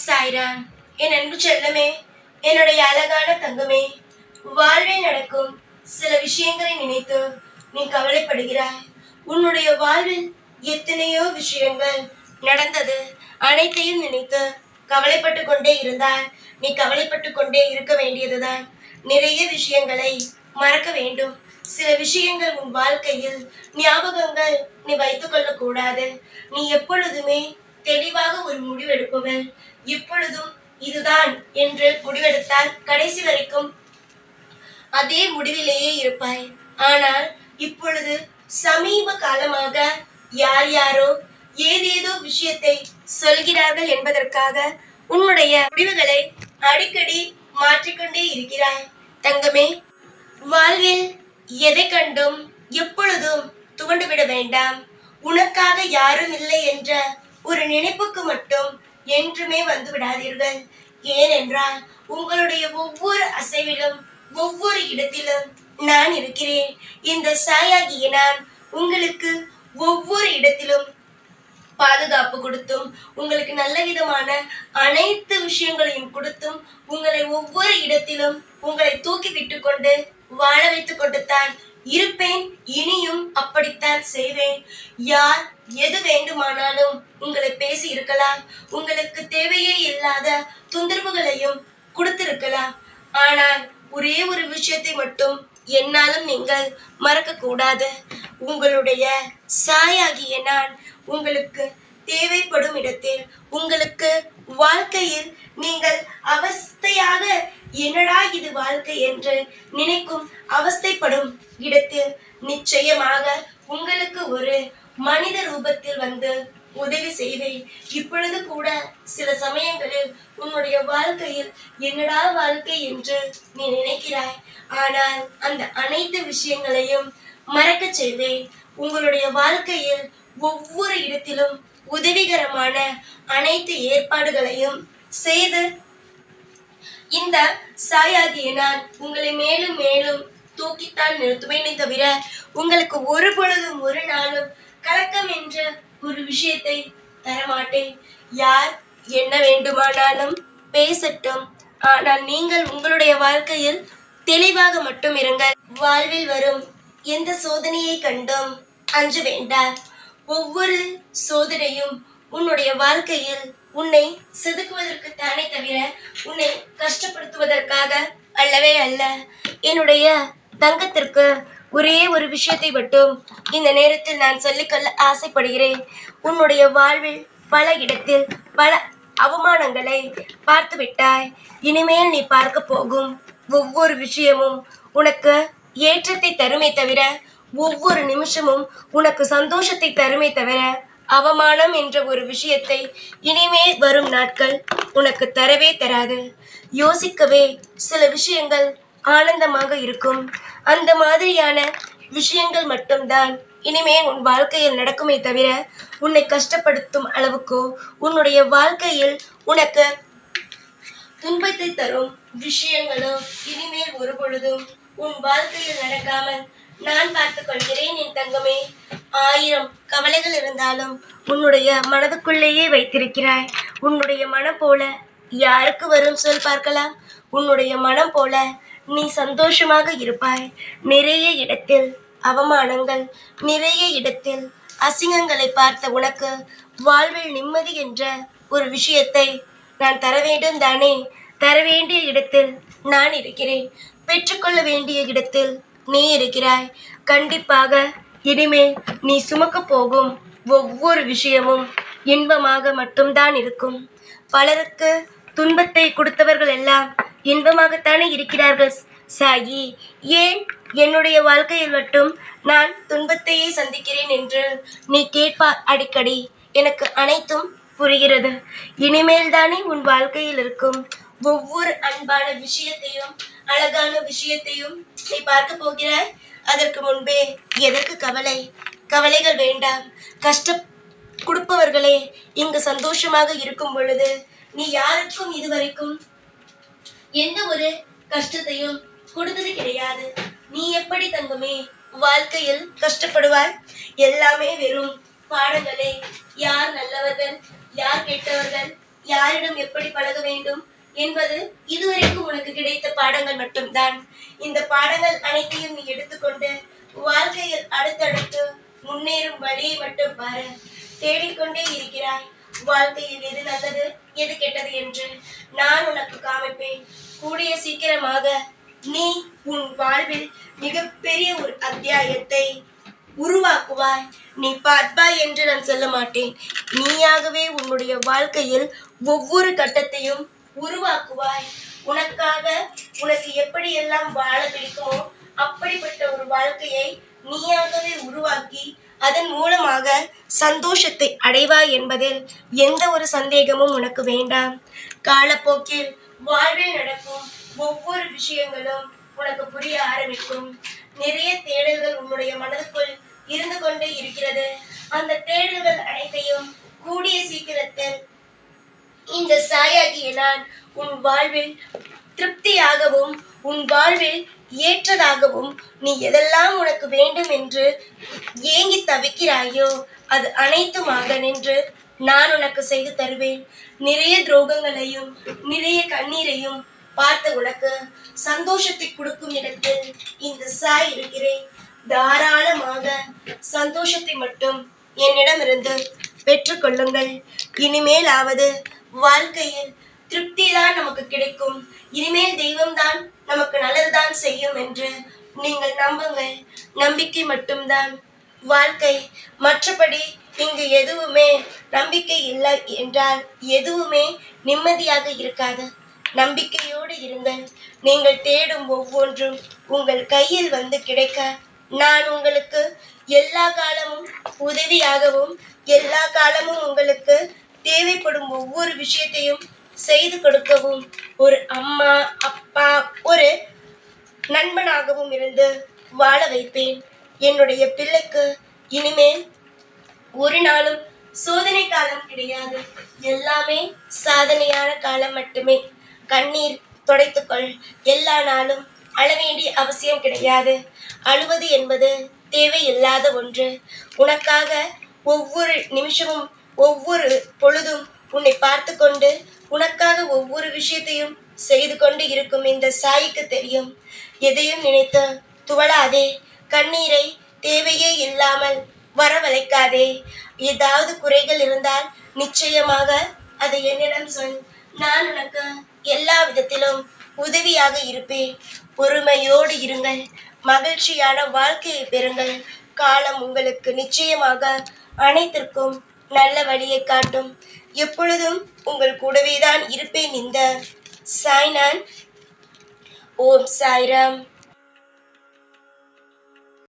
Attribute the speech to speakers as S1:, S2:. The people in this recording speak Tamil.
S1: சாய்ராம். என் அன்பு செல்லமே, என்னுடைய அழகான தங்கமே, வாழ்வில் நடக்கும் சில விஷயங்களை நினைத்து நீ கவலைப்படுகிறாய். உன்னுடைய வாழ்வில் எத்தனையோ விஷயங்கள் நடந்தது. அனைத்தையும் நினைத்து கவலைப்பட்டு கொண்டே இருந்தால் நீ கவலைப்பட்டு கொண்டே இருக்க வேண்டியதுதான். நிறைய விஷயங்களை மறக்க வேண்டும். சில விஷயங்கள் உன் வாழ்க்கையில் ஞாபகங்கள் நீ வைத்துக் கொள்ள கூடாது. நீ எப்பொழுதுமே தெளிவாக ஒரு முடிவெடுப்பவள். எப்பொழுதும் இதுதான் என்று முடிவெடுத்தால் கடைசி வரைக்கும் அதே முடிவிலேயே இருப்பாய். ஆனால் இப்பொழுது சமீப காலமாக யார் யாரோ ஏதேதோ விஷயத்தை சொல்கிறார்கள் என்பதற்காக உன்னுடைய முடிவுகளை அடிக்கடி மாற்றிக்கொண்டே இருக்கிறாய். தங்கமே, வாழ்வில் எதை கண்டும் எப்பொழுதும் துவண்டுவிட வேண்டாம். உனக்காக யாரும் இல்லை என்ற ஒரு நினைப்புக்கு மட்டும் என்றுமே வந்து விடாதீர்கள். ஏனென்றால் உங்களுடைய ஒவ்வொரு அசைவிலும் ஒவ்வொரு இடத்திலும் நான் இருக்கிறேன். இந்த சாயாகிய நான் உங்களுக்கு ஒவ்வொரு இடத்திலும் பாதுகாப்பு கொடுத்தும் உங்களுக்கு நல்ல விதமான அனைத்து விஷயங்களையும் கொடுத்தும் உங்களை ஒவ்வொரு இடத்திலும் உங்களை தூக்கி விட்டு கொண்டு வாழ வைத்துக் கொண்டு தான் இருப்பேன். இனியும் அப்படித்தான் செய்வேன். யார் எது வேண்டுமானாலும் உங்களை பேசி இருக்கலாம். உங்களுக்கு தேவையே இல்லாத தொந்தரவுகளையும் கொடுத்திருக்கலாம். ஆனால் ஒரே ஒரு விஷயத்தை மட்டும் என்னாலும் நீங்கள் மறக்க கூடாது. உங்களுடைய சாயாகிய நான் உங்களுக்கு தேவைப்படும் இடத்தில், உங்களுக்கு வாழ்க்கையில் நீங்கள் அவஸ்தையாக என்னடா இது வாழ்க்கை என்று நினைக்கும் அவஸ்தைப்படும் இடத்தில் நிச்சயமாக உங்களுக்கு ஒரு மனித ரூபத்தில் வந்து உதவி செய்வேன். இப்பொழுது கூட சில சமயங்களில் உன்னுடைய வாழ்க்கையில் என்னடா வாழ்க்கை என்று நீ நினைக்கிறாய். ஆனால் அந்த அனைத்து விஷயங்களையும் மறக்க செய்வேன். உங்களுடைய வாழ்க்கையில் ஒவ்வொரு இடத்திலும் உதவிகரமான அனைத்து ஏற்பாடுகளையும் செய்து இந்த சாயாகிய நான் உங்களை மேலும் மேலும் தூக்கித்தான் நிறுத்துவேனே தவிர உங்களுக்கு ஒரு பொழுதும் ஒரு நாளும் கலக்கம் என்ற ஒரு விஷயத்தை தரமாட்டேன். யார் என்ன வேண்டுமானாலும் பேசட்டும். ஆனால் நீங்கள் உங்களுடைய வாழ்க்கையில் தெளிவாக மட்டும் இருங்கள். வாழ்வில் வரும் எந்த சோதனையை கண்டும் அஞ்ச வேண்டாம். ஒவ்வொரு சோதனையும் உன்னுடைய வாழ்க்கையில் உன்னை செதுக்குவதற்கு தானே தவிர உன்னை கஷ்டப்படுத்துவதற்காக அல்லவே அல்ல. என்னுடைய தங்கத்திற்கு ஒரே ஒரு விஷயத்தை மட்டும் இந்த நேரத்தில் நான் சொல்லிக்கொள்ள ஆசைப்படுகிறேன். உன்னுடைய வாழ்வில் பல இடத்தில் பல அவமானங்களை பார்த்து விட்டாய். இனிமேல் நீ பார்க்க போகும் ஒவ்வொரு விஷயமும் உனக்கு ஏற்றத்தை தருமே தவிர, ஒவ்வொரு நிமிஷமும் உனக்கு சந்தோஷத்தை தருமே தவிர, அவமானம் என்ற ஒரு விஷயத்தை இனிமேல் வரும் நாட்கள் உனக்கு தரவே தராது. யோசிக்கவே சில விஷயங்கள் ஆனந்தமாக இருக்கும். அந்த மாதிரியான விஷயங்கள் மட்டும்தான் இனிமேல் உன் வாழ்க்கையில் நடக்குமே தவிர, உன்னை கஷ்டப்படுத்தும் அளவுக்கோ உன்னுடைய வாழ்க்கையில் உனக்கு துன்பத்தை தரும் விஷயங்களோ இனிமேல் ஒரு பொழுதும் உன் வாழ்க்கையில் நடக்காமல் நான் பார்த்துக் கொள்கிறேன். என் தங்கமே, 1000 கவலைகள் இருந்தாலும் உன்னுடைய மனதுக்குள்ளேயே வைத்திருக்கிறாய். உன்னுடைய மனம் போல யாருக்கு வரும் சொல் பார்க்கலாம்? உன்னுடைய மனம் போல நீ சந்தோஷமாக இருப்பாய். நிறைய இடத்தில் அவமானங்கள், நிறைய இடத்தில் அசிங்கங்களை பார்த்த உனக்கு வாழ்வில் நிம்மதி என்ற ஒரு விஷயத்தை நான் தர வேண்டும் தானே? தர வேண்டிய இடத்தில் நான் இருக்கிறேன். பெற்றுக்கொள்ள வேண்டிய இடத்தில் நீ இருக்கிறாய். கண்டிப்பாக இனிமேல் நீ சுமக்க போகும் ஒவ்வொரு விஷயமும் இன்பமாக மட்டும்தான் இருக்கும். பலருக்கு துன்பத்தை கொடுத்தவர்கள் எல்லாம் இன்பமாகத்தானே இருக்கிறார்கள் சாயி. ஏன் என்னுடைய வாழ்க்கையில் மட்டும் நான் துன்பத்தையே சந்திக்கிறேன் என்று நீ கேட்பார் அடிக்கடி. எனக்கு அனைத்தும் புரிகிறது. இனிமேல் தானே உன் வாழ்க்கையில் இருக்கும் ஒவ்வொரு அன்பான விஷயத்தையும் அழகான விஷயத்தையும் நீ பார்க்க போகிறாய். அதற்கு முன்பே எதற்கு கவலை? கவலைகள் வேண்டாம். கஷ்ட கொடுப்பவர்களே இங்கு சந்தோஷமாக இருக்கும் பொழுது நீ யாருக்கும் இதுவரைக்கும் எந்த ஒரு கஷ்டத்தையும் கொடுத்தது கிடையாது. நீ எப்படி தங்கமே வாழ்க்கையில் கஷ்டப்படுவாய்? எல்லாமே வெறும் பாடங்களே. யார் நல்லவர்கள், யார் கெட்டவர்கள், யாரிடம் எப்படி பழக வேண்டும் என்பது இதுவரைக்கும் உனக்கு கிடைத்த பாடங்கள் மட்டும்தான். இந்த பாடங்கள் அனைத்தையும் நீ எடுத்துக்கொண்டு வாழ்க்கையில் அடுத்தடுத்து முன்னேறும் வழியை மட்டும் பாரு. தேடிக்கொண்டே இருக்கிறாய் வாழ்க்கையில் எது நல்லது எது கெட்டது என்று. நான் உனக்கு காமிப்பேன். கூடிய சீக்கிரமாக நீ உன் வாழ்வில் மிகப்பெரிய ஒரு அத்தியாயத்தை உருவாக்குவாய். நீ பார்ப்பாய் என்று நான் சொல்ல மாட்டேன். நீயாகவே உன்னுடைய வாழ்க்கையில் ஒவ்வொரு கட்டத்தையும் உருவாக்குவாய். உனக்காக உனக்கு எப்படியெல்லாம் வாழ பிடிக்குமோ அப்படிப்பட்ட ஒரு வாழ்க்கையை நீயாகவே உருவாக்கி அதன் மூலமாக சந்தோஷத்தை அடைவாய் என்பதில் எந்த ஒரு சந்தேகமும் உனக்கு வேண்டாம். காலப்போக்கில் வாழ்வில் நடக்கும் ஒவ்வொரு விஷயங்களும் உனக்கு புரிய ஆரம்பிக்கும். நிறைய தேடல்கள் உன்னுடைய மனதுக்குள் இருந்து கொண்டே இருக்கிறது. அந்த தேடல்கள் அனைத்தையும் கூடிய சீக்கிரத்தில் இந்த சாயாகிய நான் உன் வாழ்வில் திருப்தியாகவும் உன் வாழ்வில் ஏற்றதாகவும் நீ எதெல்லாம் உனக்கு வேண்டும் என்று ஏங்கி தவிக்கிறாயோ அது அனைத்துமாக நின்று நான் உனக்கு செய்து தருவேன். நிறைய துரோகங்களையும் நிறைய கண்ணீரையும் பார்த்து உனக்கு சந்தோஷத்தை கொடுக்கும் இடத்தில் இந்த சாய் இருக்கிறேன். தாராளமாக சந்தோஷத்தை மட்டும் என்னிடமிருந்து பெற்றுக்கொள்ளுங்கள். இனிமேலாவது வாழ்க்கையில் திருப்தி தான் நமக்கு கிடைக்கும். இனிமேல் தெய்வம்தான் நமக்கு நல்லதுதான் செய்யும் என்று நீங்கள் நம்புங்கள். நம்பிக்கை மட்டும்தான் வாழ்க்கை. மற்றபடி இங்கு எதுவுமே நம்பிக்கை இல்லை என்றால் எதுவுமே நிம்மதியாக இருக்காது. நம்பிக்கையோடு இருங்கள். நீங்கள் தேடும் ஒவ்வொன்றும் உங்கள் கையில் வந்து கிடைக்க நான் உங்களுக்கு எல்லா காலமும் உதவியாகவும் எல்லா காலமும் உங்களுக்கு தேவைப்படும் ஒவ்வொரு விஷயத்தையும் செய்து கொடுக்கவும் ஒரு அம்மா அப்பா ஒரு நண்பனாகவும் இருந்து வாழ வைப்பேன். என்னுடைய பிள்ளைக்கு இனிமேல் ஒரு நாளும் சோதனை காலம் கிடையாது. எல்லாமே சாதனையான காலம் மட்டுமே. கண்ணீர் துடைத்துக்கொள். எல்லா நாளும் அழ வேண்டிய அவசியம் கிடையாது. அழுவது என்பது தேவையில்லாத ஒன்று. உனக்காக ஒவ்வொரு நிமிஷமும் ஒவ்வொரு பொழுதும் உன்னை பார்த்து கொண்டு உனக்காக ஒவ்வொரு விஷயத்தையும் செய்து கொண்டு இருக்கும் இந்த சாய்க்கு தெரியும். எதையும் நினைத்து துவளாதே. கண்ணீரை தேவையே இல்லாமல் வரவழைக்காதே. ஏதாவது குறைகள் இருந்தால் நிச்சயமாக அதை என்னிடம் சொல். நான் உனக்கு எல்லா விதத்திலும் உதவியாக இருப்பேன். பொறுமையோடு இருங்கள். மகிழ்ச்சியான வாழ்க்கையை பெறுங்கள். காலம் உங்களுக்கு நிச்சயமாக அனைத்திற்கும் நல்ல வழியை காட்டும். எப்பொழுதும் உங்கள் கூடவே தான் இருப்பேன். இந்த சாய்நான். ஓம் சாய்ராம்.